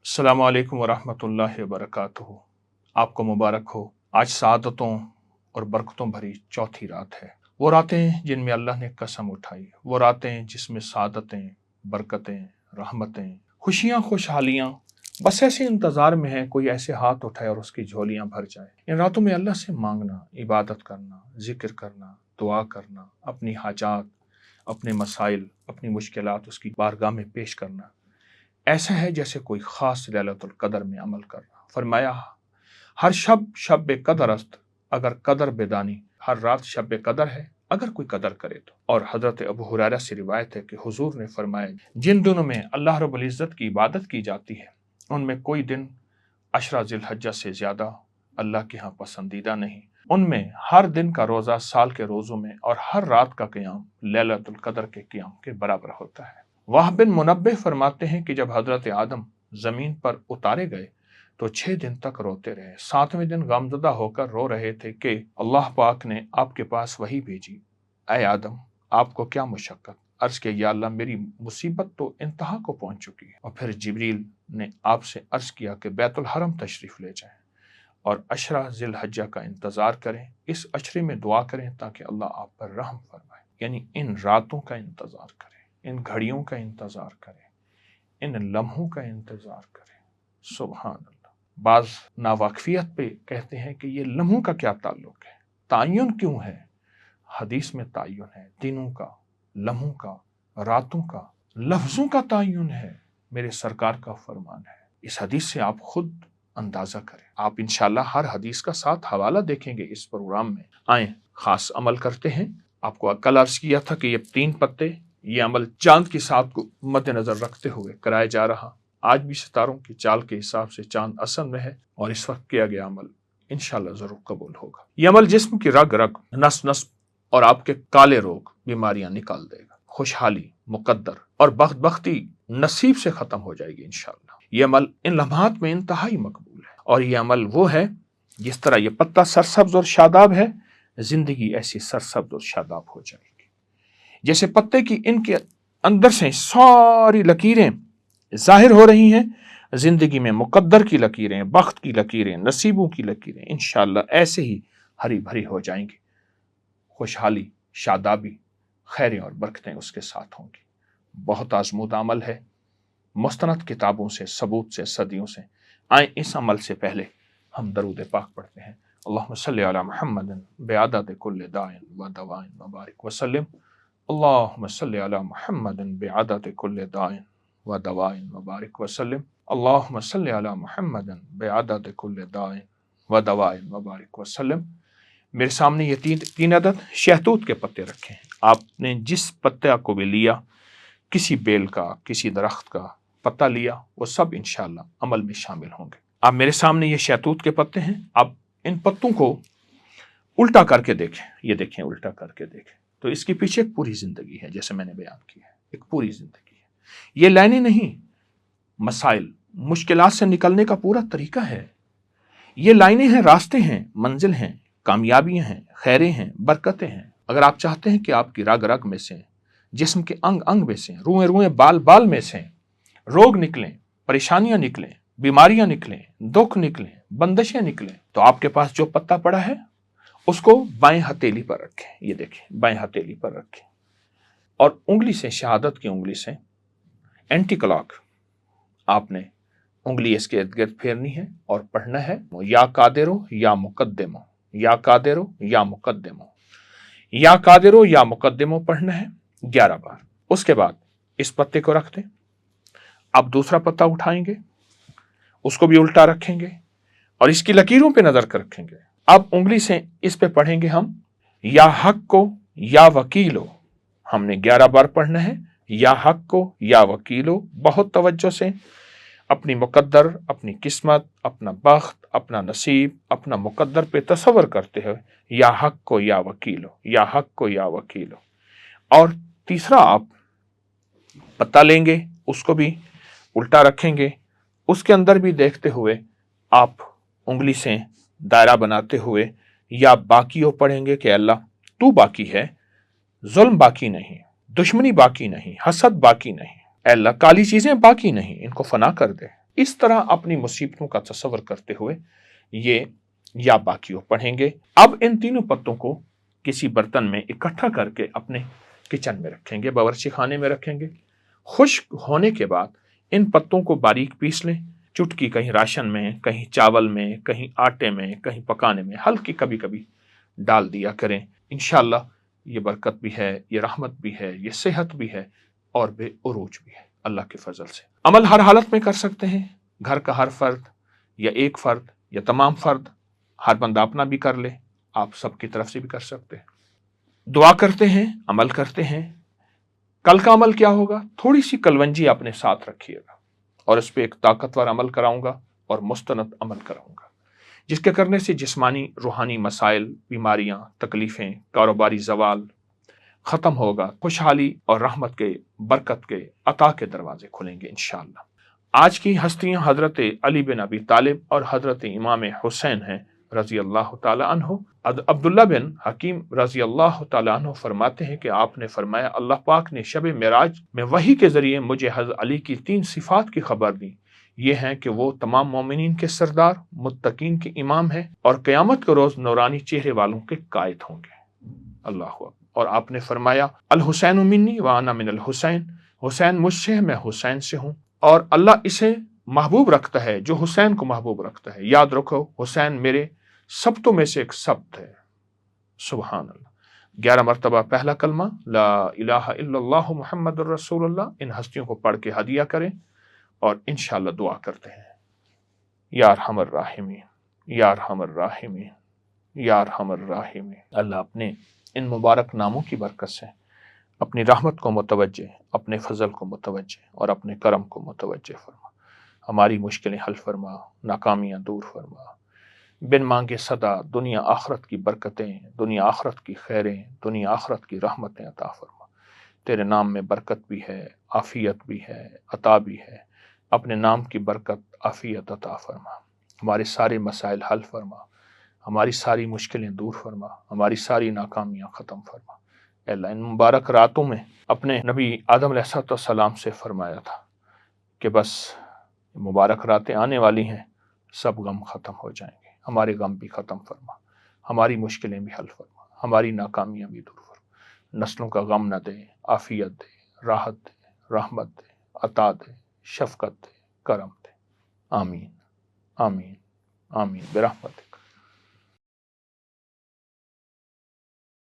अस्सलामु अलैकुम वरहमतुल्लाहि वबरकातुहू। आपको मुबारक हो। आज सआदतों और बरकतों भरी चौथी रात है। वो रातें जिनमें अल्लाह ने कसम उठाई, वो रातें जिसमें सआदतें, बरकतें, रहमतें, खुशियाँ, खुशहालियाँ बस ऐसे इंतज़ार में हैं कोई ऐसे हाथ उठाए और उसकी झोलियाँ भर जाए। इन रातों में अल्लाह से मांगना, इबादत करना, जिक्र करना, दुआ करना, अपनी हाजात, अपने मसाइल, अपनी मुश्किलात उसकी बारगाह में पेश करना, ऐसा है जैसे कोई खास लैलतुल कदर में अमल करना। फरमाया, हर शब कदर अस्त अगर कदर बेदानी, हर रात शब कदर है अगर कोई कदर करे तो। और हजरत अबू हुरैरा से रिवायत है कि हुजूर ने फरमाया, जिन दिनों में अल्लाह रब्बुल इज्जत की इबादत की जाती है उनमें कोई दिन अशरा जिलहज्जा से ज्यादा अल्लाह के यहाँ पसंदीदा नहीं। उनमें हर दिन का रोजा साल के रोजों में और हर रात का क़याम लैलतुल कदर के क़याम के बराबर होता है। वाह बिन मुनब्बिह फरमाते हैं कि जब हजरत आदम जमीन पर उतारे गए तो 6 दिन तक रोते रहे। 7वें दिन गमज़दा होकर रो रहे थे कि अल्लाह पाक ने आपके पास वही भेजी, ऐ आदम आपको क्या मुशक्कत। अर्ज के या अल्लाह मेरी मुसीबत तो इंतहा को पहुंच चुकी है। और फिर जिब्रील ने आपसे अर्ज किया कि बैतुल हरम तशरीफ ले जाएं और अशरा जिलहज्जा का इंतजार करें, इस अशरे में दुआ करें ताकि अल्लाह आप पर रहम फरमाए। यानी इन रातों का इंतजार करें, इन घड़ियों का इंतजार करें, इन लम्हों का इंतजार करें। सुभान अल्लाह। बाज नावाकफियत पे कहते हैं कि ये लम्हों का क्या ताल्लुक है, तायुन क्यों है। हदीस में तायुन है, दिनों का, लम्हों का, रातों का, लफ्जों का तायुन है, मेरे सरकार का फरमान है। इस हदीस से आप खुद अंदाजा करें। आप इंशाल्लाह हर हदीस का साथ हवाला देखेंगे इस प्रोग्राम में। आए खास अमल करते हैं। आपको कल अर्ज किया था कि ये 3 पत्ते, ये अमल चांद की साथ को मद्देनजर रखते हुए कराया जा रहा। आज भी सितारों की चाल के हिसाब से चांद असल में है और इस वक्त किया गया अमल इंशाल्लाह जरूर कबूल होगा। ये अमल जिस्म की रग रग, नस नस और आपके काले रोग, बीमारियां निकाल देगा। खुशहाली, मुकद्दर और बख्ती नसीब से खत्म हो जाएगी इंशाल्लाह। ये अमल इन लम्हात में इंतहाई मकबूल है। और ये अमल वो है, जिस तरह ये पत्ता सरसब्ज और शादाब है, जिंदगी ऐसी सरसब्ज और शादाब हो जाएगी जैसे पत्ते की इनके अंदर से सारी लकीरें जाहिर हो रही हैं। जिंदगी में मुकद्दर की लकीरें, बख्त की लकीरें, नसीबों की लकीरें इंशाल्लाह ऐसे ही हरी भरी हो जाएंगी। खुशहाली, शादाबी, खैरें और बरकतें उसके साथ होंगी। बहुत आजमूदा अमल है, मुस्तनद किताबों से, सबूत से, सदियों से। आए इस अमल से पहले हम दरूद पाक पढ़ते हैं। अल्लाहुम्मा सल्ली अला मुहम्मदिन बिअदद कुल्लि दाइन व दवाइन व बारिक वसल्लम। अल्लाहुम्मा सल्ली अला मुहम्मदिन बिअदद कुल्लि दाइन व दवाइन व बारिक वसल्लम। अल्लाहुम्मा सल्ली अला मुहम्मदिन बिअदद कुल्लि दाइन व दवाइन व बारिक वसल्लम। मेरे सामने ये तीन अदद शहतूत के पत्ते रखे हैं। आपने जिस पत्ते को भी लिया, किसी बेल का, किसी दरख्त का पत्ता लिया, वो सब इंशाल्लाह अमल में शामिल होंगे। आप मेरे सामने ये शहतूत के पत्ते हैं। आप इन पत्तों को उल्टा करके देखें, ये देखें, उल्टा करके देखें तो इसके पीछे एक पूरी जिंदगी है। जैसे मैंने बयान किया है, एक पूरी जिंदगी है। ये लाइनें नहीं, मसाइल, मुश्किलात से निकलने का पूरा तरीका है। ये लाइनें हैं, रास्ते हैं, मंजिल हैं, कामयाबियां हैं, खैरें हैं, बरकतें हैं। अगर आप चाहते हैं कि आपकी रग रग में से, जिस्म के अंग अंग में से, रुएं रुएं, बाल बाल में से रोग निकलें, परेशानियां निकलें, बीमारियां निकलें, दुख निकलें, बंदिशें निकलें, तो आपके पास जो पत्ता पड़ा है उसको बाएं हथेली पर रखें। ये देखें, बाएं हथेली पर रखें और उंगली से, शहादत की उंगली से एंटी क्लॉक आपने उंगली इसके इर्द गिर्द फेरनी है और पढ़ना है, या कादिरो या मुकद्दिमो, या कादिरो या मुकद्दिमो, या कादिरो या मुकद्दिमो पढ़ना है 11 बार। उसके बाद इस पत्ते को रख दें। अब दूसरा पत्ता उठाएंगे, उसको भी उल्टा रखेंगे और इसकी लकीरों पे नजर कर रखेंगे। अब उंगली से इस पे पढ़ेंगे हम, या हक को या वकीलो। हमने 11 बार पढ़ना है, या हक को या वकीलो। बहुत तवज्जो से अपनी मुकद्दर, अपनी किस्मत, अपना बख्त, अपना नसीब, अपना मुकद्दर पे तसव्वुर करते हुए या हक को या वकीलो, या हक को या वकीलो। और तीसरा आप पत्ता लेंगे, उसको भी उल्टा रखेंगे, उसके अंदर भी देखते हुए आप उंगली से दायरा बनाते हुए या बाकियों पढ़ेंगे कि अल्लाह तू बाकी है, जुल्म बाकी नहीं, दुश्मनी बाकी नहीं, हसद बाकी नहीं, अल्लाह काली चीजें बाकी नहीं, इनको फना कर दे। इस तरह अपनी मुसीबतों का तसव्वुर करते हुए ये या बाकियों पढ़ेंगे। अब इन तीनों पत्तों को किसी बर्तन में इकट्ठा करके अपने किचन में रखेंगे, बावर्ची खाने में रखेंगे। खुश्क होने के बाद इन पत्तों को बारीक पीस लें, चुटकी कहीं राशन में, कहीं चावल में, कहीं आटे में, कहीं पकाने में हल्की कभी कभी डाल दिया करें। इंशाअल्लाह ये बरकत भी है, ये रहमत भी है, ये सेहत भी है और बेउरूज भी है अल्लाह के फजल से। अमल हर हालत में कर सकते हैं, घर का हर फर्द या एक फर्द या तमाम फर्द, हर बंदा अपना भी कर ले, आप सबकी तरफ से भी कर सकते हैं। दुआ करते हैं, अमल करते हैं। कल का अमल क्या होगा? थोड़ी सी कलवंजी अपने साथ रखिएगा और इस पर एक ताकतवर अमल कराऊंगा और मुस्तनद अमल कराऊंगा, जिसके करने से जिस्मानी रूहानी मसाइल, बीमारियां, तकलीफें, कारोबारी जवाल खत्म होगा, खुशहाली और रहमत के, बरकत के, अता के दरवाजे खुलेंगे इंशाअल्लाह। आज की हस्तियां हजरत अली बिन अबी तालिब और हजरत इमाम हुसैन हैं रजी अल्लाह ताला अन्हु। अब्दुल्ला बिन हकीम रजी अल्लाह ताला अन्हु फरमाते हैं कि आपने फरमाया, अल्लाह पाक ने शब मेराज में वही के जरिए मुझे हजरत अली की 3 सिफात की खबर दी। ये हैं कि वो तमाम मोमिनीन के सरदार, मुत्तकीन के इमाम हैं और क़यामत के रोज नूरानी चेहरे वालों के कायद होंगे। अल्लाह अकबर। और आपने फरमाया, अल हुसैन मिन्नी व अना मिनल हुसैन, हुसैन मुझसे है, मैं हुसैन से हूँ, और अल्लाह इसे महबूब रखता है जो हुसैन को महबूब रखता है। याद रखो, हुसैन मेरे सब्तों में से एक सब्त है। सुभान अल्लाह। 11 मरतबा पहला कलमा ला इलाहा इल्लल्लाहु मुहम्मदुर रसूलुल्लाह, इन हस्तियों को पढ़ के हदिया करें और इंशाअल्लाह दुआ करते हैं। या अरहमर राहिमीन, या अरहमर राहिमीन, या अरहमर राहिमीन। अल्लाह अपने इन मुबारक नामों की बरकत से अपनी रहमत को मुतवज्जे, अपने फजल को मुतवज्जे और अपने करम को मुतवज्जे फरमा। हमारी मुश्किलें हल फरमा, नाकामियां दूर फरमा। बिन मांगे सदा दुनिया आखरत की बरकतें, दुनिया आखरत की खैरें, दुनिया आखरत की रहमतें अता फरमा। तेरे नाम में बरकत भी है, आफियत भी है, अता भी है। अपने नाम की बरकत, आफियत अता फरमा। हमारे सारे मसाइल हल फरमा, हमारी सारी मुश्किलें दूर फरमा, हमारी सारी नाकामियां ख़त्म फरमा। अल्लाह इन मुबारक रातों में अपने नबी आदम अलैहिस्सलाम से फरमाया था कि बस मुबारक रातें आने वाली हैं, सब गम ख़त्म हो जाएंगे। हमारे गम भी ख़त्म फरमा, हमारी मुश्किलें भी हल फरमा, हमारी नाकामियां भी दूर फरमा। नस्लों का गम न दे, आफियत दे, राहत दे, रहमत दे, अता दे, शफकत दे, करम दे। आमीन आमीन आमीन बिरहमतिक।